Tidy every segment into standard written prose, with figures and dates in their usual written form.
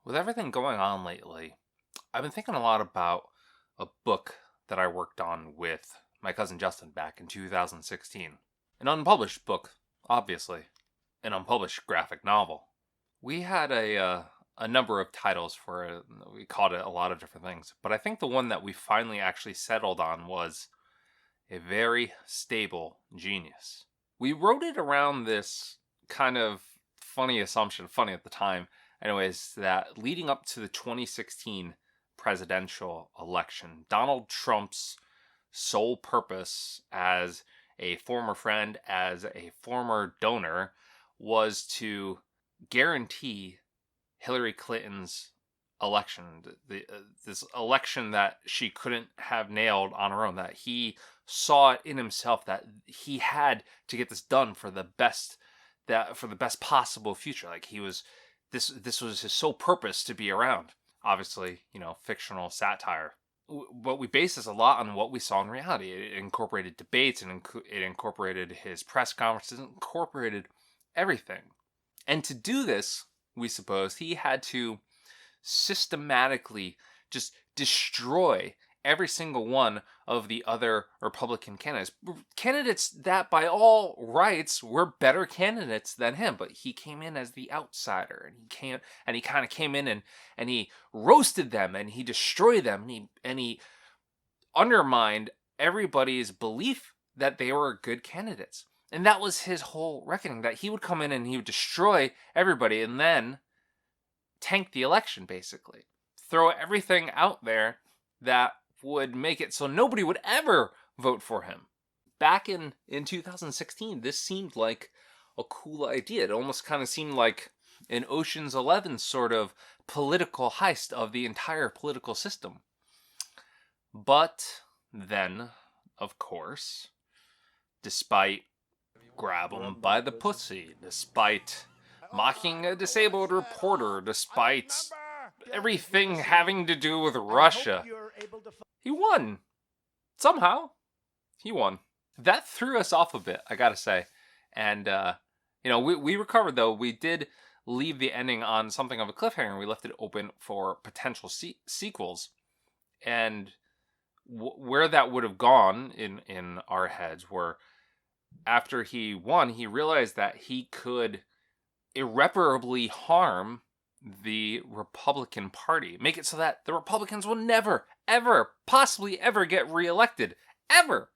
With everything going on lately, I've been thinking a lot about a book that I worked on with my cousin Justin back in 2016. An unpublished book, obviously, an unpublished graphic novel. We had a number of titles for it. We called it a lot of different things, but I think the one that we finally actually settled on was A Very Stable Genius. We wrote it around this kind of funny assumption, funny at the time, anyways, that leading up to the 2016 presidential election, Donald Trump's sole purpose as a former friend, as a former donor, was to guarantee Hillary Clinton's election, this election that she couldn't have nailed on her own, that he saw it in himself that he had to get this done for the best possible future. Like he was this was his sole purpose to be around. Obviously, fictional satire. But we base this a lot on what we saw in reality. It incorporated debates and it incorporated his press conferences, incorporated everything. And to do this, we suppose he had to systematically just destroy every single one of the other Republican candidates that by all rights were better candidates than him, but he came in as the outsider, and he kind of came in and he roasted them, and he destroyed them, and he undermined everybody's belief that they were good candidates. And that was his whole reckoning, that he would come in and he would destroy everybody and then tank the election, basically. Throw everything out there that would make it so nobody would ever vote for him. Back in 2016, this seemed like a cool idea. It almost kind of seemed like an Ocean's 11 sort of political heist of the entire political system. But then, of course, despite grab 'em by the pussy, despite mocking a disabled reporter, despite everything having to do with Russia, he won. Somehow, he won. That threw us off a bit, I gotta say. And, we recovered, though. We did leave the ending on something of a cliffhanger. We left it open for potential sequels. And where that would have gone in our heads were, after he won, he realized that he could irreparably harm the Republican Party. Make it so that the Republicans will never, ever, possibly ever get reelected. Ever!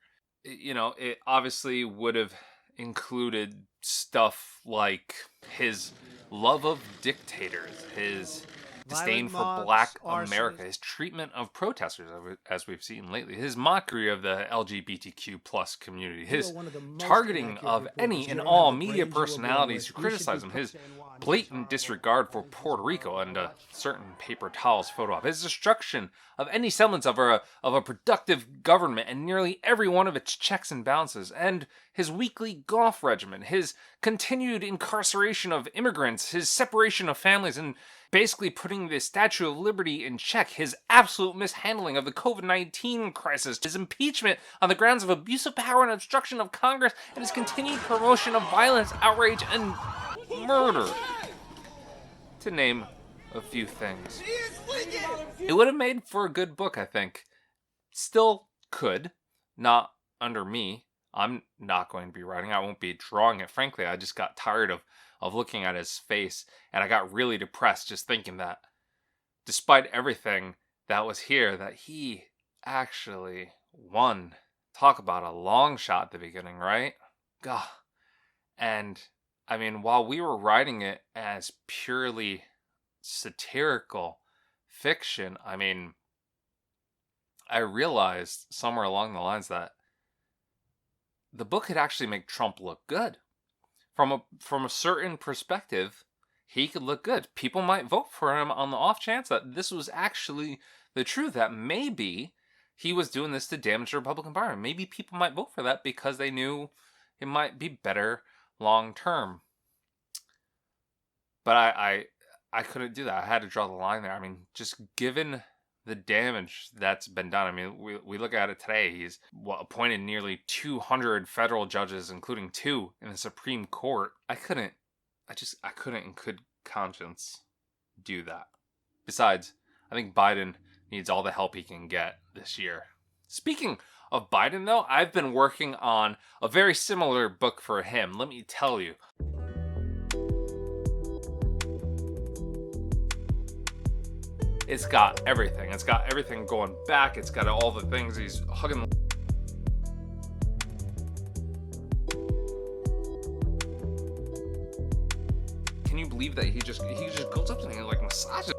It obviously would have included stuff like his love of dictators, his disdain for Black America, his treatment of protesters, as we've seen lately, his mockery of the LGBTQ plus community, his targeting of any and all media personalities who criticize him, his blatant disregard for Puerto Rico and a certain paper towels photo op, his destruction of any semblance of a productive government and nearly every one of its checks and balances, and his weekly golf regimen, his continued incarceration of immigrants, his separation of families, and basically putting the Statue of Liberty in check, his absolute mishandling of the COVID-19 crisis, his impeachment on the grounds of abuse of power and obstruction of Congress, and his continued promotion of violence, outrage, and murder, to name a few things. It would have made for a good book, I think. Still could. Not under me. I'm not going to be writing. I won't be drawing it. Frankly, I just got tired of looking at his face, and I got really depressed just thinking that despite everything that was here, that he actually won. Talk about a long shot at the beginning, right? Gah. And I mean, while we were writing it as purely satirical fiction, I mean, I realized somewhere along the lines that the book could actually make Trump look good. From a certain perspective, he could look good. People might vote for him on the off chance that this was actually the truth, that maybe he was doing this to damage the Republican Party. Maybe people might vote for that because they knew it might be better long term. But I couldn't do that. I had to draw the line there. I mean, just given the damage that's been done. I mean, we look at it today. He's appointed nearly 200 federal judges, including 2 in the Supreme Court. I couldn't in good conscience do that. Besides, I think Biden needs all the help he can get this year. Speaking of Biden, though, I've been working on a very similar book for him. Let me tell you. It's got everything. It's got everything going back. It's got all the things he's hugging. Can you believe that he just goes up to me and like massages?